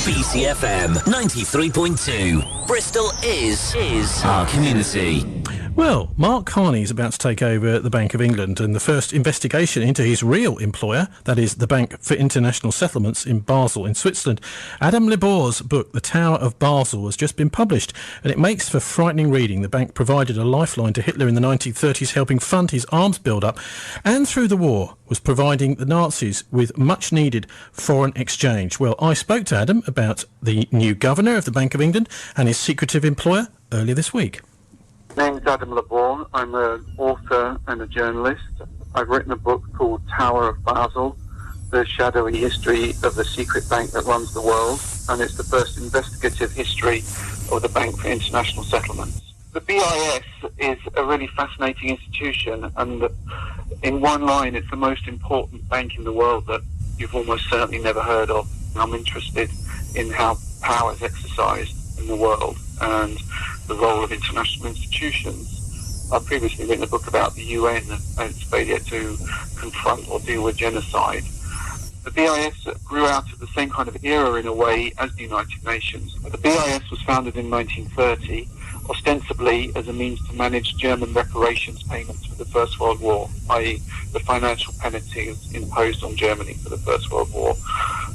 BCFM 93.2. Bristol is our community. Well, Mark Carney is about to take over the Bank of England, and the first investigation into his real employer, that is the Bank for International Settlements in Basel in Switzerland. Adam Libor's book, The Tower of Basel, has just been published, and it makes for frightening reading. The bank provided a lifeline to Hitler in the 1930s, helping fund his arms build-up, and through the war was providing the Nazis with much-needed foreign exchange. Well, I spoke to Adam about the new governor of the Bank of England and his secretive employer earlier this week. My name is Adam Labor. I'm an author and a journalist. I've written a book called Tower of Basel, the shadowy history of the secret bank that runs the world, and it's the first investigative history of the Bank for International Settlements. The BIS is a really fascinating institution, and in one line, it's the most important bank in the world that you've almost certainly never heard of. I'm interested in how power is exercised in the world and the role of international institutions. I've previously written a book about the UN and its failure to confront or deal with genocide. The BIS grew out of the same kind of era in a way as the United Nations. The BIS was founded in 1930, ostensibly as a means to manage German reparations payments for the First World War, i.e. the financial penalties imposed on Germany for the First World War.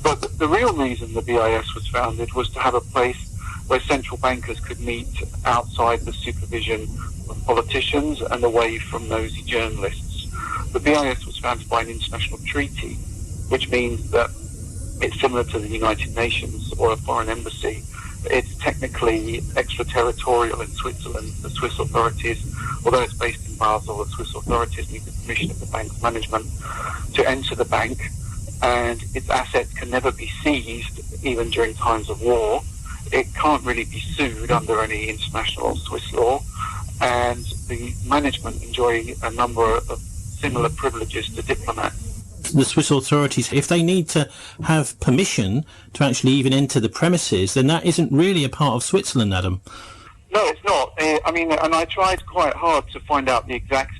But the real reason the BIS was founded was to have a place where central bankers could meet outside the supervision of politicians and away from nosy journalists. The BIS was founded by an international treaty, which means that it's similar to the United Nations or a foreign embassy. It's technically extraterritorial in Switzerland. The Swiss authorities, although it's based in Basel, the Swiss authorities need the permission of the bank's management to enter the bank, and its assets can never be seized, even during times of war. It can't really be sued under any international Swiss law, and the management enjoy a number of similar privileges to diplomats. The Swiss authorities, if they need to have permission to actually even enter the premises, then that isn't really a part of Switzerland, Adam. No, it's not. I mean, and I tried quite hard to find out the exact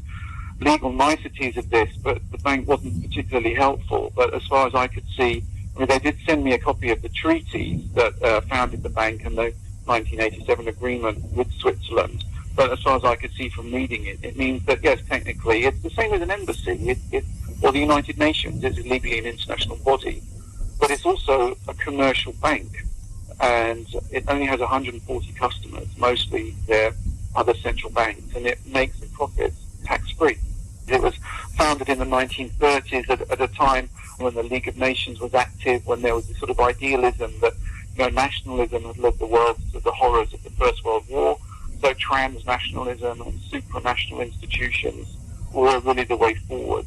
legal niceties of this, but the bank wasn't particularly helpful. But as far as I could see, I mean, they did send me a copy of the treaty that founded the bank and the 1987 agreement with Switzerland. But as far as I could see from reading it, it means that, yes, technically, it's the same as an embassy. Or the United Nations is legally an international body. But it's also a commercial bank. And it only has 140 customers, mostly they're other central banks, and it makes the profits tax-free. It was founded in the 1930s at a time when the League of Nations was active, when there was this sort of idealism that nationalism had led the world to the horrors of the First World War. So transnationalism and supranational institutions were really the way forward.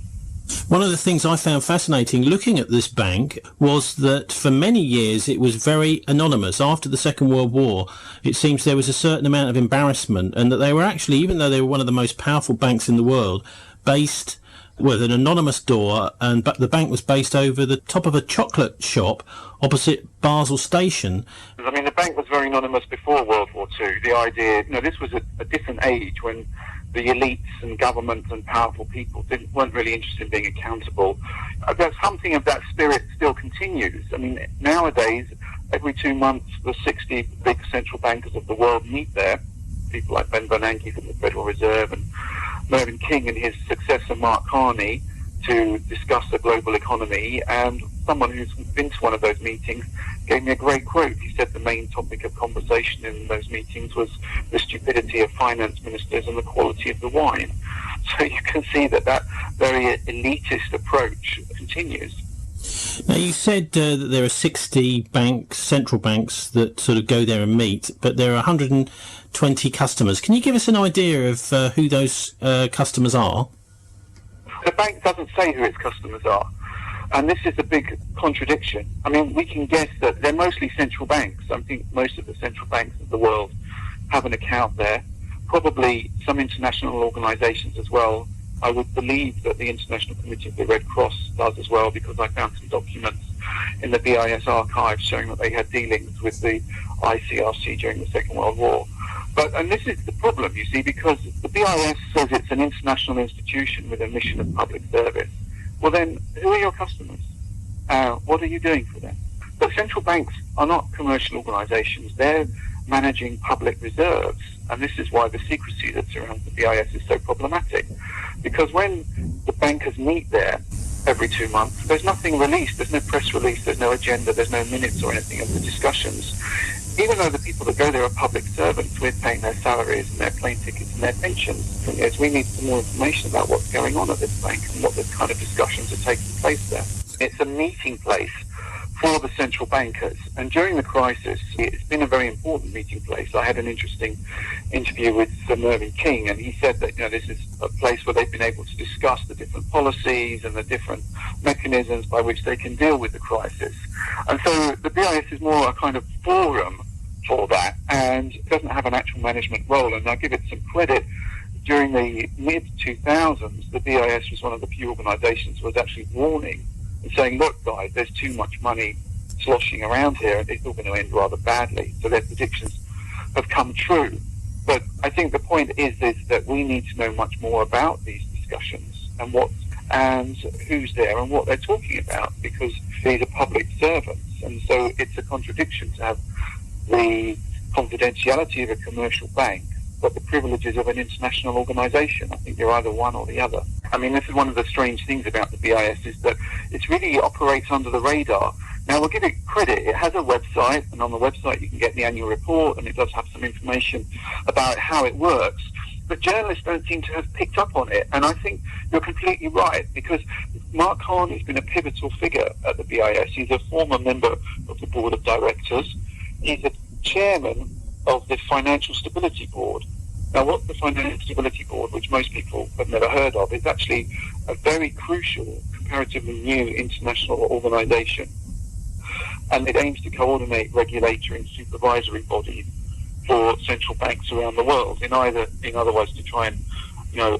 One of the things I found fascinating looking at this bank was that for many years it was very anonymous. After the Second World War, it seems there was a certain amount of embarrassment, and that they were actually, even though they were one of the most powerful banks in the world, based with an anonymous door, but the bank was based over the top of a chocolate shop opposite Basel Station. I mean, the bank was very anonymous before World War II. The idea, this was a different age when the elites and governments and powerful people weren't really interested in being accountable. There's something of that spirit still continues. I mean, nowadays, every 2 months, the 60 big central bankers of the world meet there. People like Ben Bernanke from the Federal Reserve and Mervyn King and his successor Mark Carney to discuss the global economy. And someone who's been to one of those meetings gave me a great quote. He said the main topic of conversation in those meetings was the stupidity of finance ministers and the quality of the wine. So you can see that very elitist approach continues. Now, you said that there are 60 central banks that sort of go there and meet, but there are 120 customers. Can you give us an idea of who those customers are? The bank doesn't say who its customers are, and this is a big contradiction. I mean, we can guess that they're mostly central banks. I think most of the central banks of the world have an account there, probably some international organisations as well. I would believe that the International Committee of the Red Cross does as well, because I found some documents in the BIS archives showing that they had dealings with the ICRC during the Second World War. And this is the problem, you see, because the BIS says it's an international institution with a mission of public service. Well then, who are your customers? What are you doing for them? But Look, central banks are not commercial organisations. They're managing public reserves. And this is why the secrecy that surrounds the BIS is so problematic. Because when the bankers meet there every 2 months, there's nothing released. There's no press release, there's no agenda, there's no minutes or anything of the discussions. Even though the people that go there are public servants, we're paying their salaries and their plane tickets and their pensions. And yes, we need some more information about what's going on at this bank and what the kind of discussions are taking place there. It's a meeting place for the central bankers. And during the crisis, it's been a very important meeting place. I had an interesting interview with Sir Mervyn King, and he said that, this is a place where they've been able to discuss the different policies and the different mechanisms by which they can deal with the crisis. And so the BIS is more a kind of forum for that, and doesn't have an actual management role. And I'll give it some credit. During the mid-2000s, the BIS was one of the few organisations who was actually warning and saying, look, guys, there's too much money sloshing around here and it's all going to end rather badly. So their predictions have come true. But I think the point is that we need to know much more about these discussions and who's there and what they're talking about, because these are public servants. And so it's a contradiction to have the confidentiality of a commercial bank but the privileges of an international organisation. I think you're either one or the other. I mean, this is one of the strange things about the BIS, is that it really operates under the radar. Now, we'll give it credit. It has a website, and on the website you can get the annual report, and it does have some information about how it works. But journalists don't seem to have picked up on it, and I think you're completely right, because Mark Carney's been a pivotal figure at the BIS. He's a former member of the board of directors. He's a chairman of the Financial Stability Board. Now, what's the Financial Stability Board, which most people have never heard of? It's actually a very crucial, comparatively new international organisation, and it aims to coordinate regulatory and supervisory bodies for central banks around the world, in other words, to try and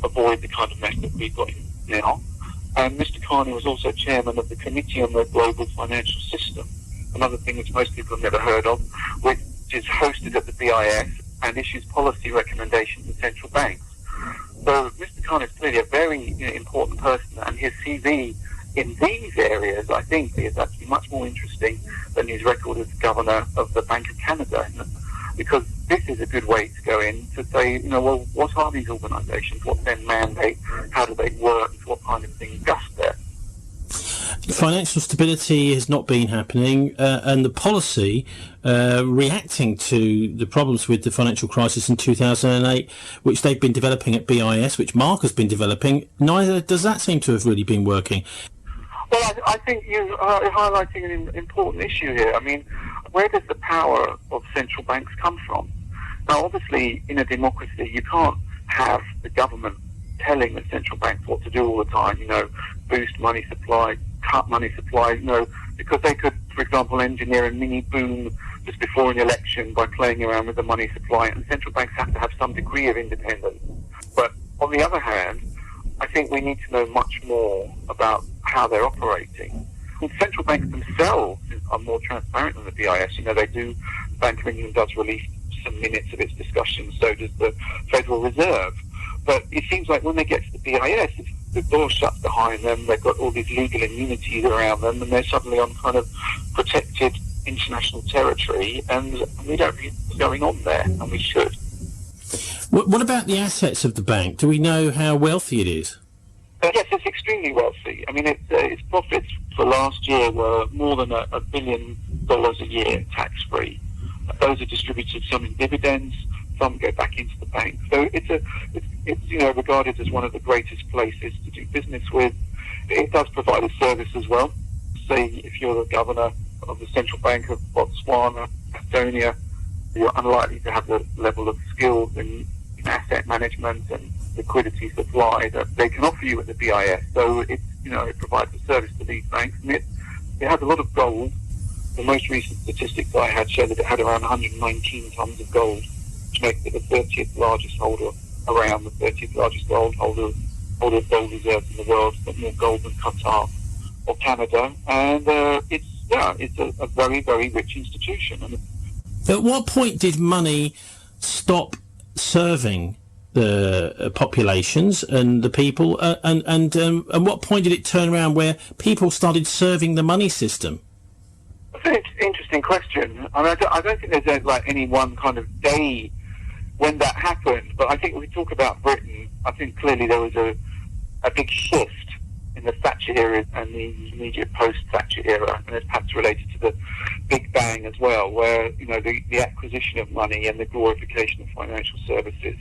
avoid the kind of mess that we've got now. And Mr. Carney was also chairman of the Committee on the Global Financial System, another thing which most people have never heard of, which is hosted at the BIS and issues policy recommendations in central banks. So Mr. Carney is clearly a very important person, and his CV in these areas, I think, is actually much more interesting than his record as governor of the Bank of Canada, because this is a good way to go in to say, well, what are these organisations? What's their mandate? How do they work? What kind of thing just there? Financial stability has not been happening, and the policy reacting to the problems with the financial crisis in 2008, which they've been developing at BIS, which Mark has been developing, neither does that seem to have really been working. Well, I think you are highlighting an important issue here. I mean, where does the power of central banks come from? Now, obviously, in a democracy, you can't have the government telling the central banks what to do all the time, boost money supply, cut money supply, because they could, for example, engineer a mini boom just before an election by playing around with the money supply, and central banks have to have some degree of independence. But on the other hand, I think we need to know much more about how they're operating. And central banks themselves are more transparent than the BIS. They do, the Bank of England does release some minutes of its discussions, so does the Federal Reserve. But it seems like when they get to the BIS, the door shuts behind them, they've got all these legal immunities around them, and they're suddenly on kind of protected international territory, and we don't know what's going on there, and we should. What about the assets of the bank? Do we know how wealthy it is? Yes, it's extremely wealthy. I mean, its profits for last year were more than $1 billion a year, tax-free. Those are distributed, some in dividends, some go back into the bank. So it's regarded as one of the greatest places to do business with. It does provide a service as well. Say if you're the governor of the Central Bank of Botswana, Estonia, you're unlikely to have the level of skills in asset management and liquidity supply that they can offer you at the BIS. So it provides a service to these banks, and it has a lot of gold. The most recent statistics I had show that it had around 119 tons of gold, which makes it the 30th largest holder, around the 30th largest holder of gold reserves in the world. It's got more gold than Qatar or Canada, and it's a very, very rich institution. And at what point did money stop serving the populations and the people, and what point did it turn around where people started serving the money system? It's an interesting question. I mean, I don't think there's any one kind of day when that happened, but I think when we talk about Britain, I think clearly there was a big shift in the Thatcher era and the immediate post-Thatcher era, and it's perhaps related to the Big Bang as well, where, the acquisition of money and the glorification of financial services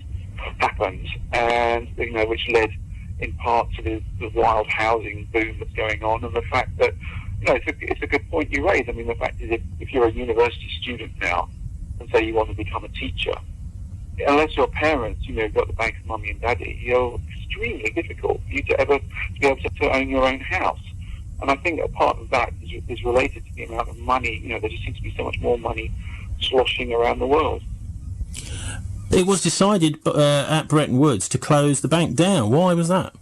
happened, and, which led in part to the wild housing boom that's going on, and the fact that, it's a good point you raise. I mean, the fact is, if you're a university student now, and say you want to become a teacher, unless your parents, got the bank of mummy and daddy, you're extremely difficult for you to be able to own your own house. And I think a part of that is related to the amount of money, there just seems to be so much more money sloshing around the world. It was decided at Bretton Woods to close the bank down. Why was that?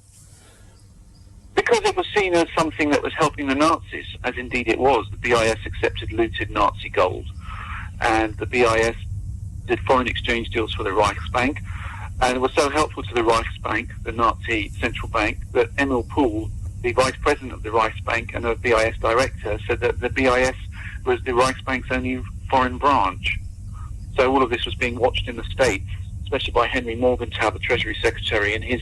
Because it was seen as something that was helping the Nazis, as indeed it was. The BIS accepted looted Nazi gold, and the BIS did foreign exchange deals for the Reichsbank, and it was so helpful to the Reichsbank, the Nazi central bank, that Emil Pohl, the vice president of the Reichsbank and a BIS director, said that the BIS was the Reichsbank's only foreign branch. So all of this was being watched in the States, especially by Henry Morgenthau, the Treasury Secretary, and his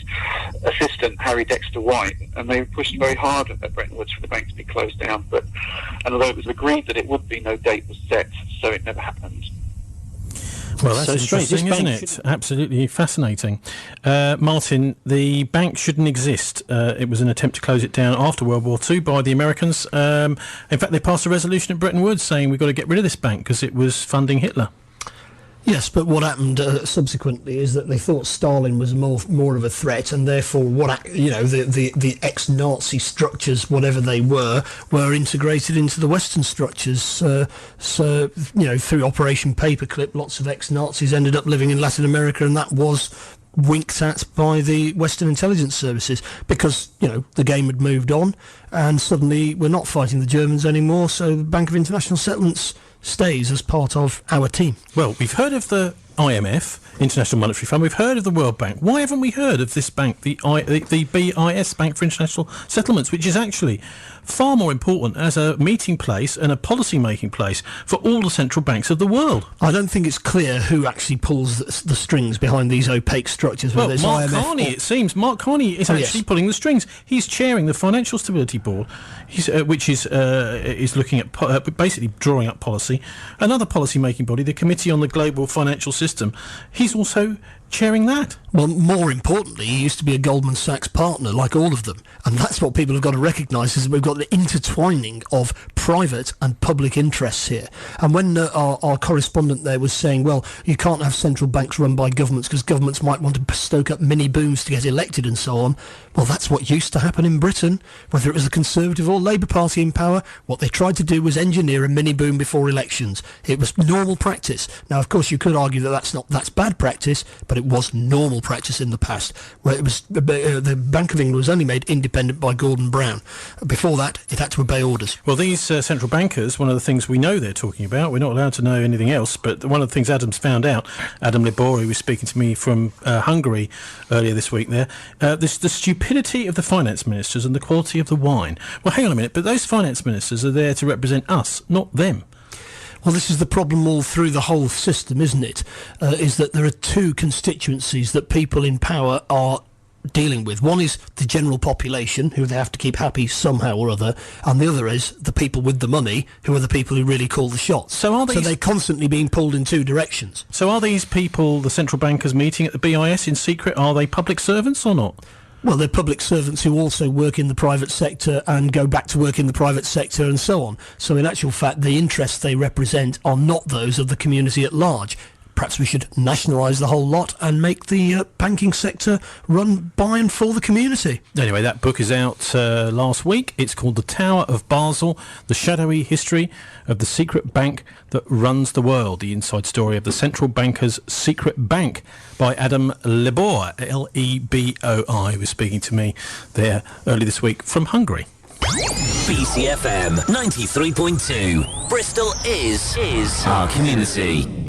assistant, Harry Dexter White, and they pushed very hard at Bretton Woods for the bank to be closed down. And although it was agreed that it would be, no date was set, so it never happened. Well, that's so interesting, isn't it? Absolutely fascinating. Martin, the bank shouldn't exist. It was an attempt to close it down after World War II by the Americans. In fact, they passed a resolution at Bretton Woods saying we've got to get rid of this bank because it was funding Hitler. Yes, but what happened subsequently is that they thought Stalin was more of a threat, and therefore the ex-Nazi structures, whatever they were integrated into the Western structures. So through Operation Paperclip, lots of ex-Nazis ended up living in Latin America, and that was winked at by the Western intelligence services because the game had moved on, and suddenly we're not fighting the Germans anymore. So the Bank of International Settlements stays as part of our team. Well, we've heard of the IMF, International Monetary Fund. We've heard of the World Bank. Why haven't we heard of this bank, the BIS, Bank for International Settlements, which is actually far more important as a meeting place and a policy-making place for all the central banks of the world? I don't think it's clear who actually pulls the strings behind these opaque structures. Well, Mark Carney, it seems. Mark Carney is actually pulling the strings. He's chairing the Financial Stability Board, which is looking at basically drawing up policy. Another policy-making body, the Committee on the Global Financial System, he's also chairing that. Well, more importantly, he used to be a Goldman Sachs partner, like all of them. And that's what people have got to recognise, is that we've got the intertwining of private and public interests here. And when our correspondent there was saying, well, you can't have central banks run by governments because governments might want to stoke up mini-booms to get elected and so on, well, that's what used to happen in Britain. Whether it was the Conservative or Labour Party in power, what they tried to do was engineer a mini-boom before elections. It was normal practice. Now, of course, you could argue that that's bad practice, but it was normal practice in the past, where it was the Bank of England was only made independent by Gordon Brown. Before that, it had to obey orders. Well, these central bankers, one of the things we know they're talking about, we're not allowed to know anything else, but one of the things Adam's found out, Adam Libor, who was speaking to me from Hungary earlier this week there, the stupidity of the finance ministers and the quality of the wine. Well, hang on a minute, but those finance ministers are there to represent us, not them. Well, this is the problem all through the whole system, isn't it? Is that there are two constituencies that people in power are dealing with. One is the general population, who they have to keep happy somehow or other, and the other is the people with the money, who are the people who really call the shots. So they're constantly being pulled in two directions. So are these people, the central bankers meeting at the BIS in secret, are they public servants or not? Well, they're public servants who also work in the private sector and go back to work in the private sector and so on. So in actual fact, the interests they represent are not those of the community at large. Perhaps we should nationalise the whole lot and make the banking sector run by and for the community. Anyway, that book is out last week. It's called The Tower of Basel, The Shadowy History of the Secret Bank That Runs the World, the inside story of the central banker's secret bank, by Adam Libor, Leboi, was speaking to me there early this week from Hungary. BCFM 93.2. Bristol is our community.